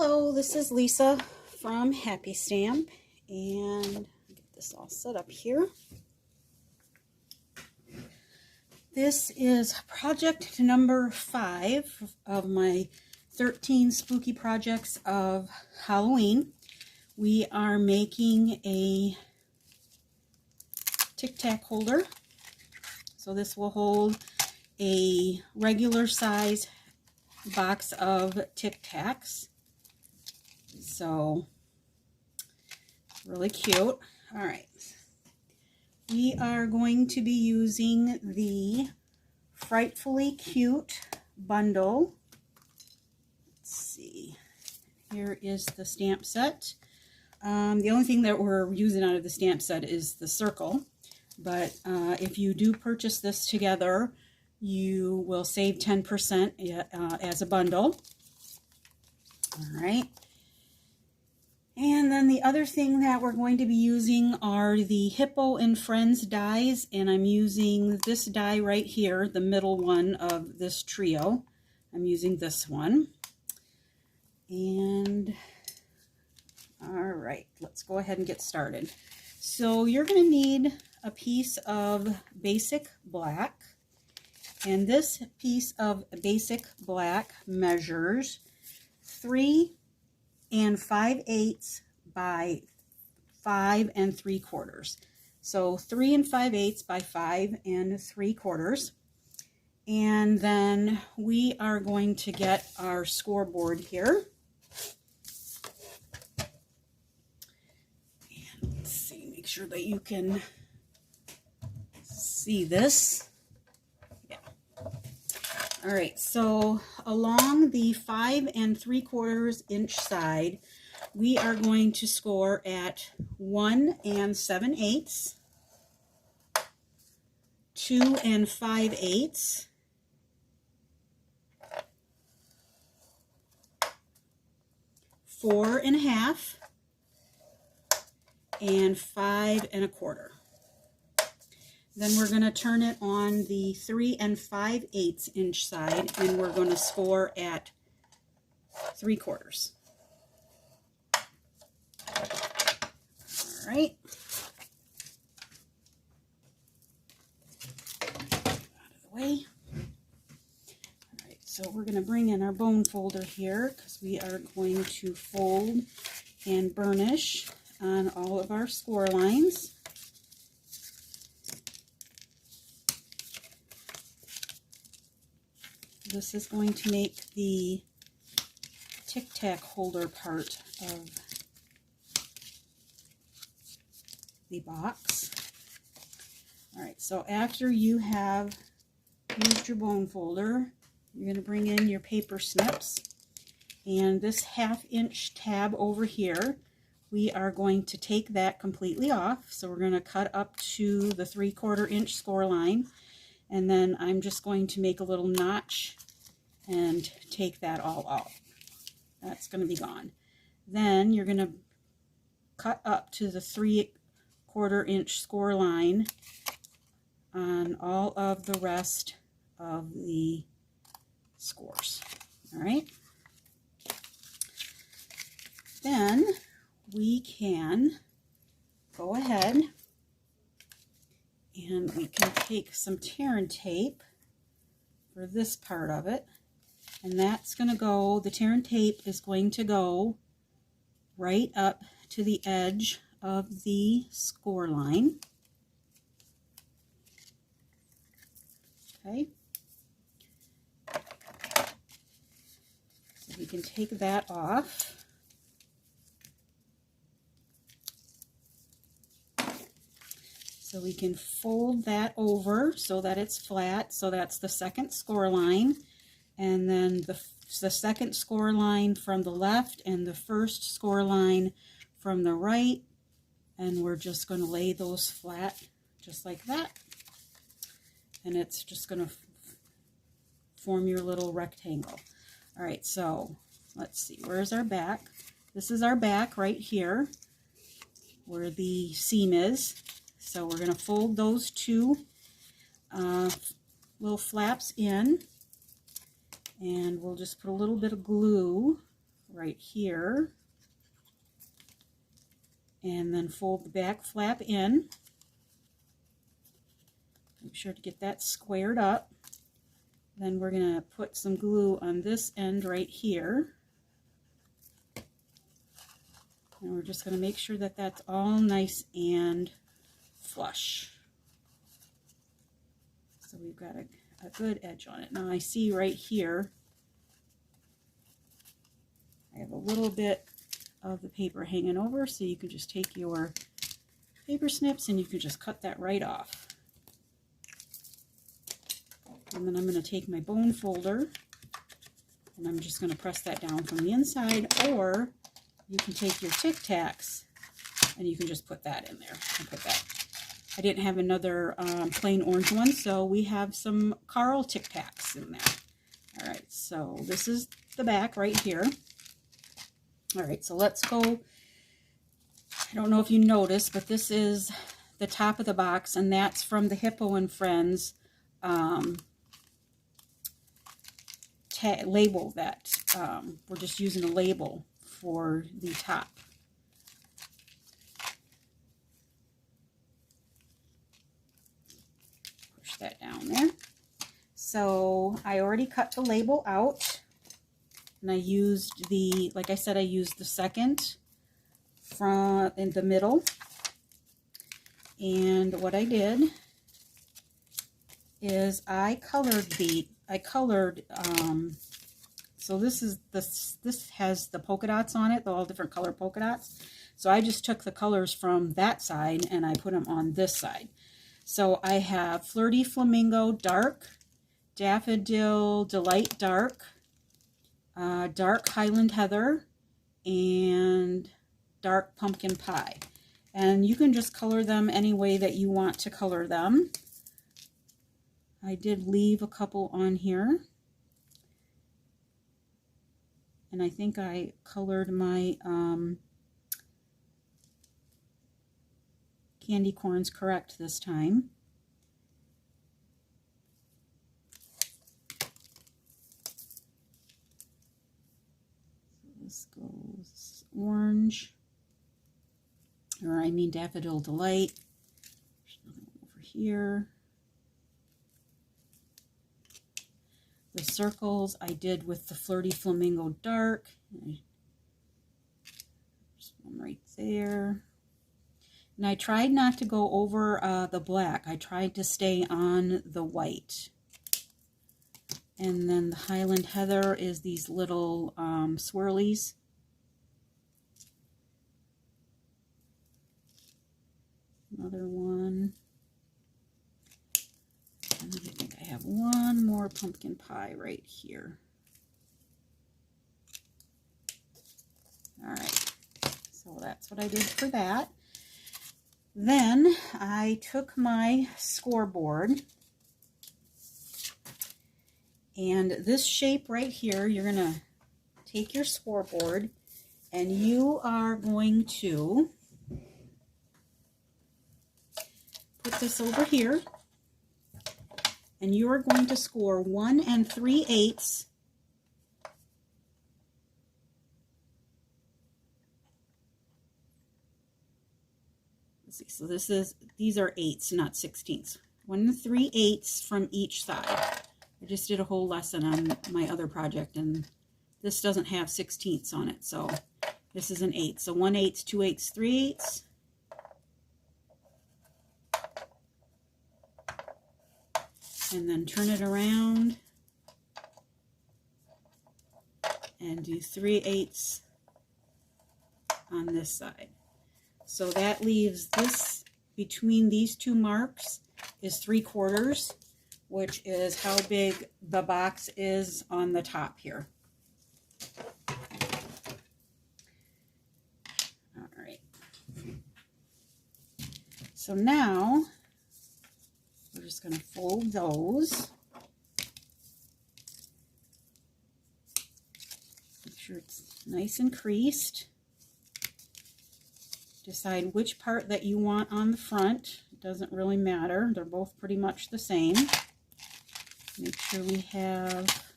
Hello, this is Lisa from Happy Stamp, and get this all set up here. This is project number 5 of my 13 spooky projects of Halloween. We are making a Tic Tac holder. So this will hold a regular size box of Tic Tacs. So really cute. All right. We are going to be using the Frightfully Cute bundle. Let's see. Here is the stamp set. The only thing that we're using out of the stamp set is the circle. But if you do purchase this together, you will save 10% as a bundle. All right. And then the other thing that we're going to be using are the Hippo and Friends dies, and I'm using this die right here, the middle one of this trio. I'm using this one. And all right, let's go ahead and get started. So you're going to need a piece of basic black, and this piece of basic black measures 3 5/8 by 5 3/4. So 3 5/8 by 5 3/4. And then we are going to get our scoreboard here. And let's see, make sure that you can see this. All right, so along the 5 3/4 inch side, we are going to score at 1 7/8, 2 5/8, 4 1/2, and 5 1/4. Then we're going to turn it on the 3 5/8 inch side, and we're going to score at 3/4. All right. Out of the way. All right, so we're going to bring in our bone folder here because we are going to fold and burnish on all of our score lines. This is going to make the Tic Tac holder part of the box. All right, so after you have used your bone folder, you're going to bring in your paper snips. And this 1/2 inch tab over here, we are going to take that completely off. So we're going to cut up to the 3/4 inch score line. And then I'm just going to make a little notch and take that all off. That's going to be gone. Then you're going to cut up to the 3/4 inch score line on all of the rest of the scores. All right. Then we can go ahead and we can take some tear and tape for this part of it, and that's going to go, the tear and tape is going to go right up to the edge of the score line. Okay. So we can take that off. So we can fold that over so that it's flat. So that's the second score line. And then the second score line from the left and the first score line from the right. And we're just going to lay those flat just like that. And it's just going to form your little rectangle. All right, so let's see. Where's our back? This is our back right here where the seam is. So we're going to fold those two little flaps in, and we'll just put a little bit of glue right here, and then fold the back flap in. Make sure to get that squared up. Then we're going to put some glue on this end right here. And we're just going to make sure that that's all nice and flush. So we've got a good edge on it. Now I see right here, I have a little bit of the paper hanging over, so you can just take your paper snips and you can just cut that right off. And then I'm going to take my bone folder and I'm just going to press that down from the inside, or you can take your Tic Tacs and you can just put that in there and put that. I didn't have another plain orange one, so we have some Carl Tic Tacs in there. All right, so this is the back right here. All right, so let's go. I don't know if you noticed, but this is the top of the box, and that's from the Hippo and Friends label that we're just using a label for the top. Push that down there. So I already cut the label out, and I used the, like I said, I used the second from in the middle. And what I did is I colored so this has the polka dots on it, all different color polka dots. So I just took the colors from that side and I put them on this side. So I have Flirty Flamingo Dark, Daffodil Delight Dark, Dark Highland Heather, and Dark Pumpkin Pie. And you can just color them any way that you want to color them. I did leave a couple on here. And I think I colored my candy corns correct this time. So this goes orange, or I mean Daffodil Delight. There's another one over here. The circles I did with the Flirty Flamingo Dark. There's one right there. And I tried not to go over the black. I tried to stay on the white. And then the Highland Heather is these little swirlies. Another one. And I think I have one more pumpkin pie right here. All right, so that's what I did for that. Then I took my scoreboard, and this shape right here, you're gonna take your scoreboard and you are going to put this over here. And you are going to score 1 3/8 Let's see, so these are 8ths, not 16ths. 1 3/8 from each side. I just did a whole lesson on my other project, and this doesn't have 16ths on it, so this is an 8th. So 1/8, 2/8, 3/8. And then turn it around and do 3/8 on this side. So that leaves this, between these two marks, is 3/4, which is how big the box is on the top here. All right. So now we're just going to fold those. Make sure it's nice and creased. Decide which part that you want on the front. It doesn't really matter. They're both pretty much the same. Make sure we have,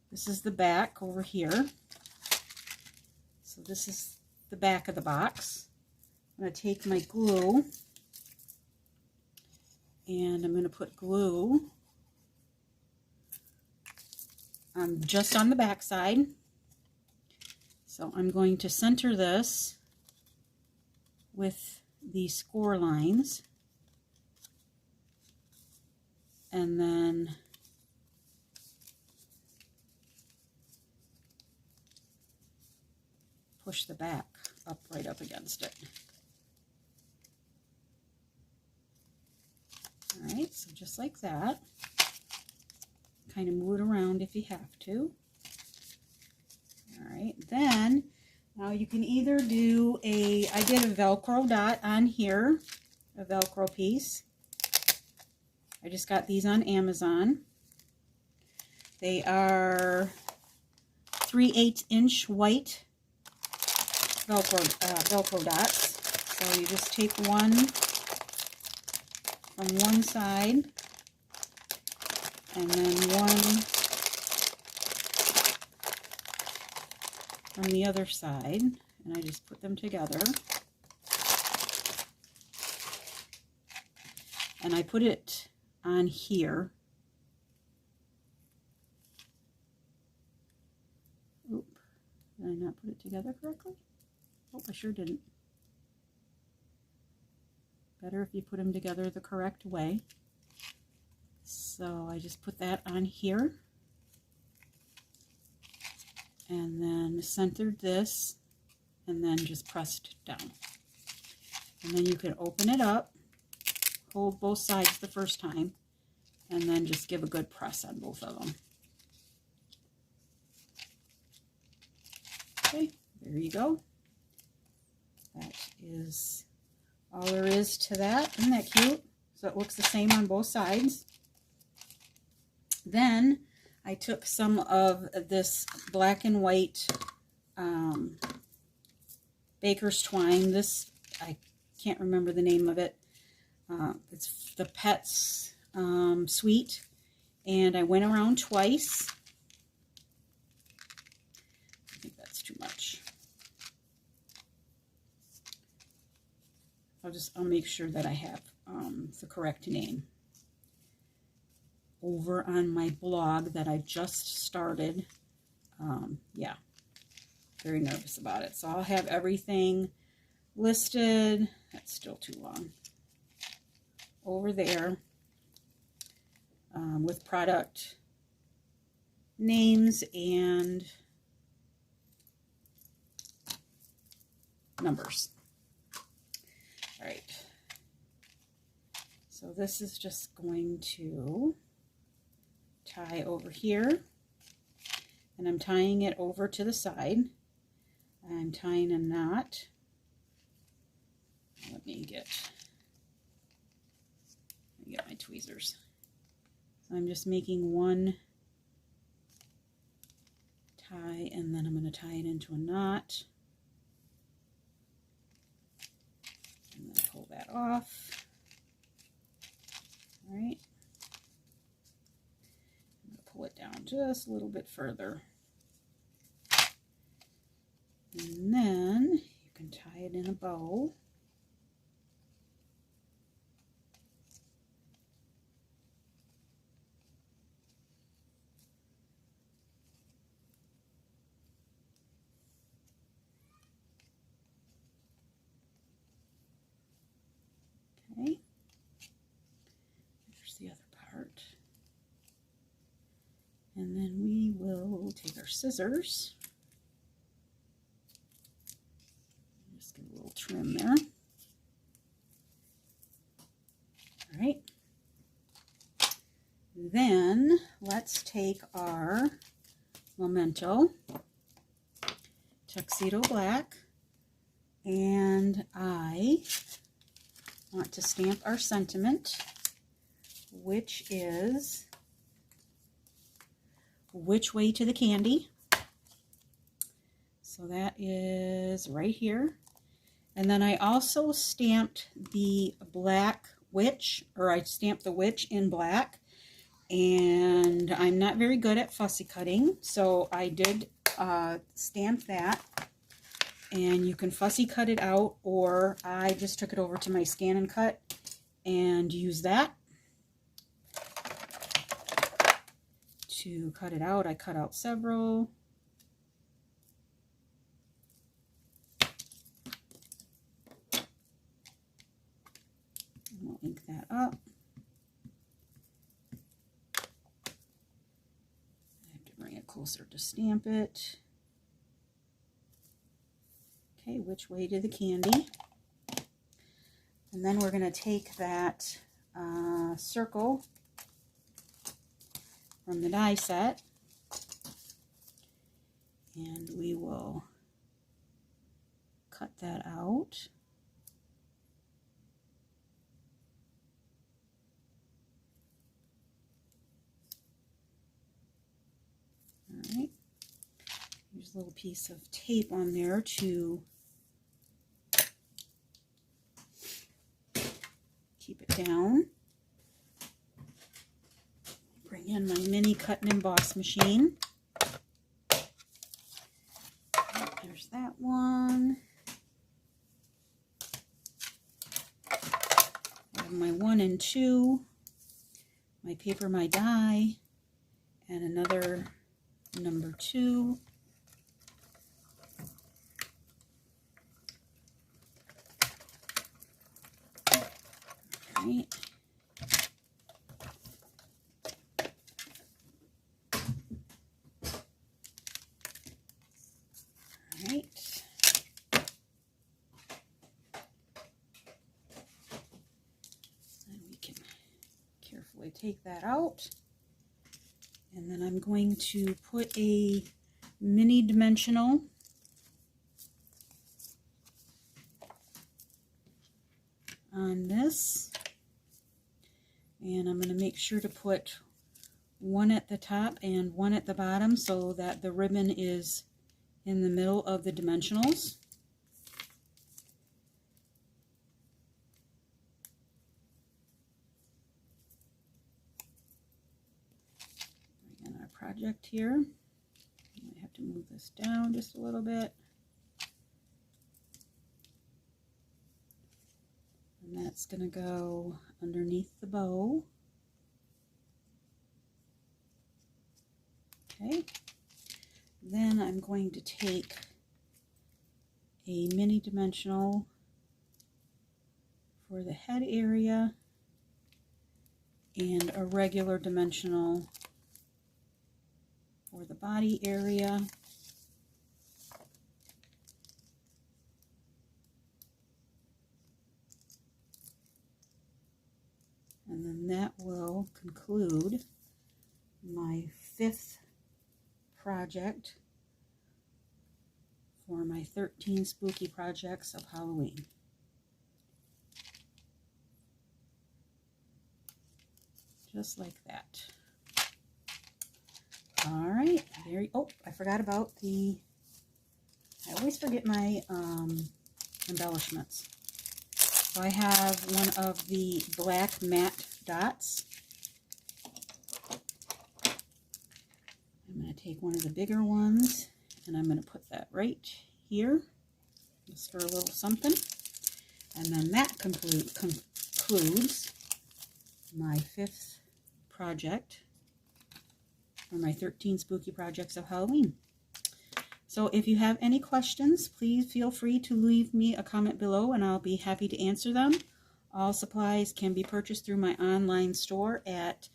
this is the back over here. this is the back of the box. I'm going to take my glue and I'm going to put glue just on the back side. So I'm going to center this with the score lines and then push the back up right up against it. All right, so just like that. Kind of move it around if you have to. All right, then now you can either do I did a Velcro dot on here, a Velcro piece. I just got these on Amazon. They are 3/8 inch white Velcro dots. So you just take one from one side and then one from the other side, and I just put them together. And I put it on here. Oop, did I not put it together correctly? Oh, I sure didn't. Better if you put them together the correct way. So I just put that on here. And then centered this, and then just pressed down. And then you can open it up, hold both sides the first time, and then just give a good press on both of them. Okay, there you go. That is all there is to that. Isn't that cute? So it looks the same on both sides. Then I took some of this black and white baker's twine. This, I can't remember the name of it. It's the Pets Sweet. And I went around twice. I think that's too much. I'll make sure that I have the correct name. Over on my blog that I just started. Yeah, very nervous about it. So I'll have everything listed. That's still too long. Over there with product names and numbers. All right. So this is just going to tie over here, and I'm tying it over to the side. I'm tying a knot. Let me get my tweezers. So I'm just making one tie, and then I'm going to tie it into a knot, and then pull that off. All right. Pull it down just a little bit further. And then you can tie it in a bow. Okay. There's the other part. And then we will take our scissors, just give a little trim there. All right. Then let's take our Memento Tuxedo Black, and I want to stamp our sentiment, which is which way to the candy. So that is right here. And then I also stamped the black witch, or I stamped the witch in black. And I'm not very good at fussy cutting, so I did stamp that and you can fussy cut it out, or I just took it over to my Scan and Cut and use that to cut it out. I cut out several. We'll ink that up. I have to bring it closer to stamp it. Okay, which way to the candy? And then we're going to take that circle from the die set, and we will cut that out. All right, here's a little piece of tape on there to keep it down. Bring in my mini cut and emboss machine. There's that one. I have my 1 and 2, my paper, my die, and another number 2. Right. Right. And we can carefully take that out. And then I'm going to put a mini dimensional on this. And I'm going to make sure to put one at the top and one at the bottom so that the ribbon is in the middle of the dimensionals. Bring in our project here. I have to move this down just a little bit. And that's going to go underneath the bow. Okay. Then I'm going to take a mini dimensional for the head area and a regular dimensional for the body area. And then that will conclude my 5th project for my 13 spooky projects of Halloween. Just like that. All right, oh, I forgot about I always forget my embellishments. So I have one of the black matte dots. I'm going to take one of the bigger ones and I'm going to put that right here, just for a little something. And then that concludes my 5th project for my 13 spooky projects of Halloween. So if you have any questions, please feel free to leave me a comment below and I'll be happy to answer them. All supplies can be purchased through my online store at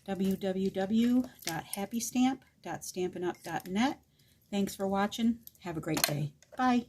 www.happystamp.stampinup.net. Thanks for watching. Have a great day. Bye.